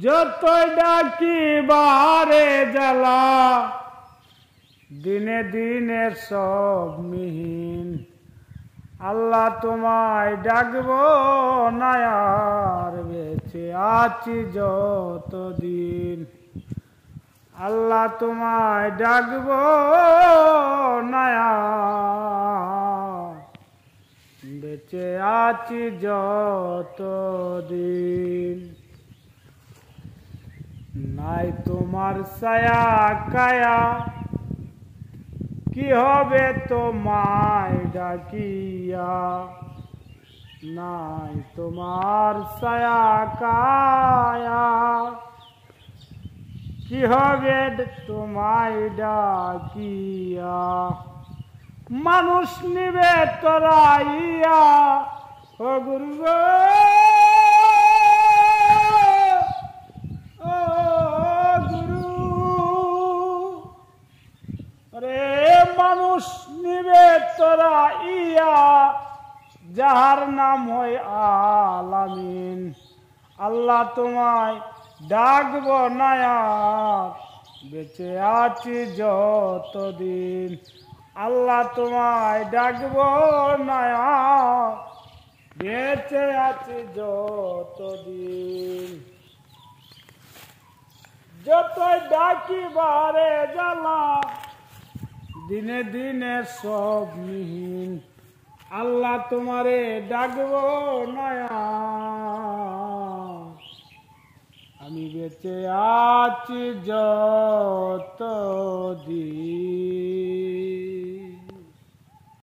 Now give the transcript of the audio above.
যতই ডাকি বারে জ্বালা, দিনে দিনে সব মিহিন। আল্লাহ তোমায় ডাকবো না আর বেঁচে আছি যতদিন। আল্লাহ তোমায় ডাকবো না আর বেঁচে আছি যতদিন। নাই তোমার ছায়া কায়া, কি হবে তোমায় ডাকিয়া। নাই তোমার ছায়া কায়া, কি হবে তোমায় ডাকিয়া। মানুষ নিবে তোরাইয়া ও গুরু গো, ও গুরু রে। মানুষ নিবে তোরাইয়া, যাহার নাম হয় আলামিন। আল্লাহ তোমায় ডাকবো না আর বেঁচে আছি যতদিন। আল্লাহ তোমায় ডাকবো না আর বেঁচে আছি যতদিন। যতই ডাকি বারে জ্বালা, দিনে দিনে সব মিহিন। আল্লাহ তোমারে ডাকবো না আমি বেঁচে আছি যতদিন।